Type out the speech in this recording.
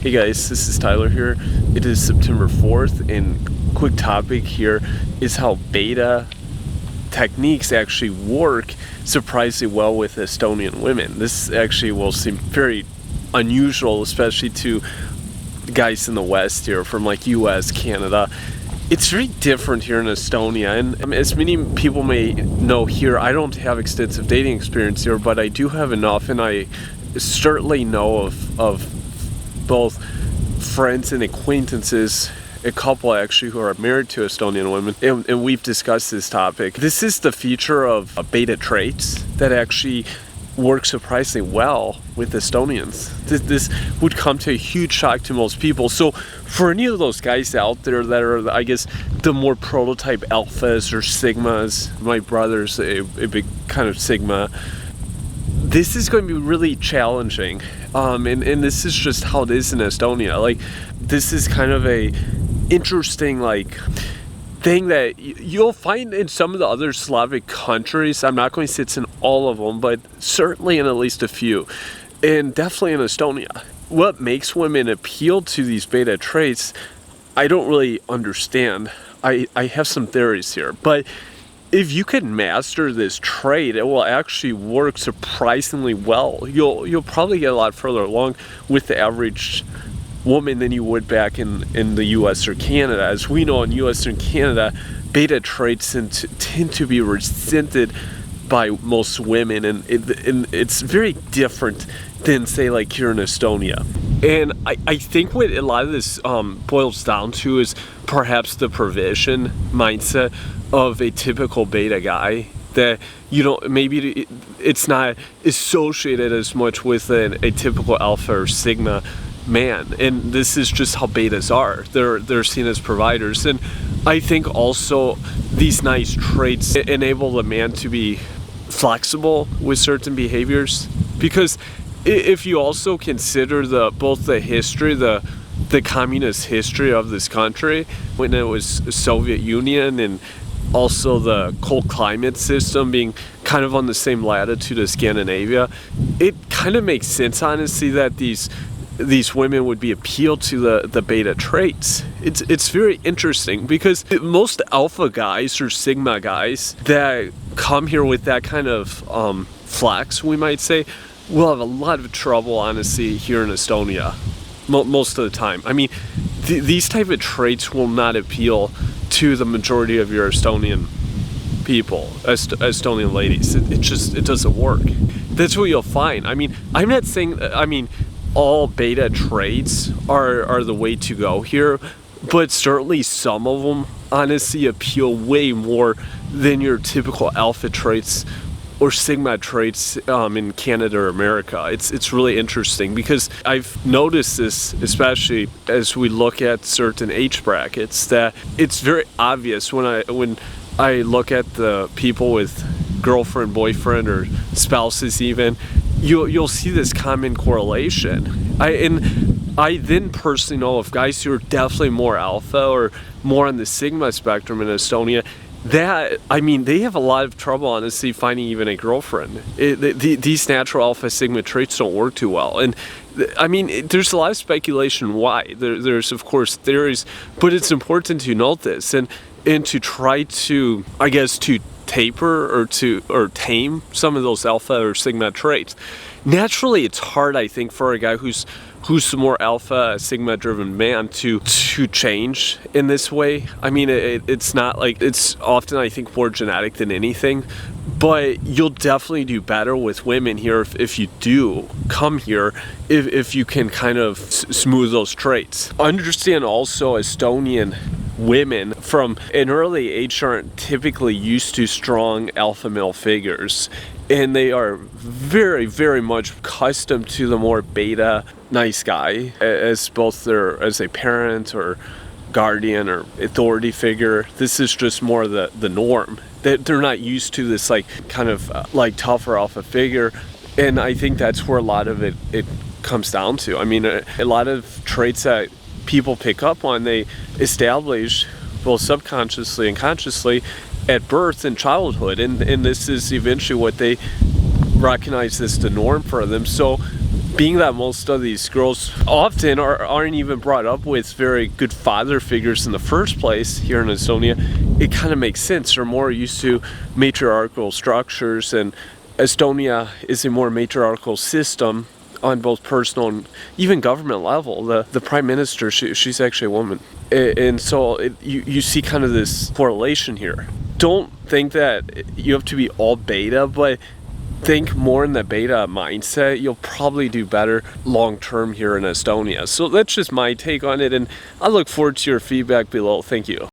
Hey guys, this is Tyler here. It is September 4th, and quick topic here is how beta techniques actually work surprisingly well with Estonian women. This actually will seem very unusual, especially to guys in the West here from like US, Canada. It's very different here in Estonia, and as many people may know here, I don't have extensive dating experience here, but I do have enough, and I certainly know of both friends and acquaintances, a couple actually who are married to Estonian women, and we've discussed this topic. This is the feature of beta traits that actually work surprisingly well with Estonians. This would come to a huge shock to most people. So for any of those guys out there that are, I guess, the more prototype alphas or sigmas, my brother's a big kind of sigma, this is going to be really challenging, and this is just how it is in Estonia. Like, this is kind of a interesting thing that you'll find in some of the other Slavic countries. I'm not going to say it's in all of them, but certainly in at least a few, and definitely in Estonia. What makes women appeal to these beta traits, I don't really understand. I have some theories here, but if you can master this trait, it will actually work surprisingly well. You'll probably get a lot further along with the average woman than you would back in the US or Canada. As we know, in US and Canada, beta traits tend to be resented by most women, and it's very different than, say, like here in Estonia. And I think what a lot of this boils down to is perhaps the provision mindset of a typical beta guy, that, you know, maybe it's not associated as much with a typical alpha or sigma man, and this is just how betas are. They're seen as providers. And I think also these nice traits enable the man to be flexible with certain behaviors, because if you also consider both the history, the communist history of this country when it was Soviet Union, and also the cold climate system being kind of on the same latitude as Scandinavia, it kind of makes sense, honestly, that these women would be appealed to the beta traits. It's very interesting, because most alpha guys or sigma guys that come here with that kind of flex, we might say, will have a lot of trouble, honestly, here in Estonia most of the time. I mean, these type of traits will not appeal to the majority of your Estonian people, Estonian ladies. It doesn't work. That's what you'll find. I mean, I'm not saying, all beta traits are the way to go here, but certainly some of them honestly appeal way more than your typical alpha traits or sigma traits in Canada or America. It's really interesting, because I've noticed this, especially as we look at certain age brackets, that it's very obvious when I look at the people with girlfriend, boyfriend, or spouses even, you'll see this common correlation. I then personally know of guys who are definitely more alpha or more on the sigma spectrum in Estonia, that, they have a lot of trouble, honestly, finding even a girlfriend. These natural alpha sigma traits don't work too well. And there's a lot of speculation why. There's of course theories, but it's important to note this and to try to, I guess, to taper or tame some of those alpha or sigma traits. Naturally, it's hard, I think, for a guy who's a more alpha sigma driven man to change in this way. It's not like, it's often, I think, more genetic than anything, but you'll definitely do better with women here if you do come here, if you can kind of smooth those traits. Understand also, Estonian women from an early age aren't typically used to strong alpha male figures, and they are very, very much accustomed to the more beta nice guy as a parent or guardian or authority figure. This is just more the norm. They're not used to this kind of tougher alpha figure, and I think that's where a lot of it comes down to. A lot of traits that people pick up on, they establish both subconsciously and consciously at birth and childhood, and this is eventually what they recognize as the norm for them. So being that most of these girls often aren't even brought up with very good father figures in the first place here in Estonia, it kind of makes sense. They're more used to matriarchal structures, and Estonia is a more matriarchal system on both personal and even government level. The prime minister, she's actually a woman. And so you see kind of this correlation here. Don't think that you have to be all beta, but think more in the beta mindset. You'll probably do better long term here in Estonia. So that's just my take on it, and I look forward to your feedback below. Thank you.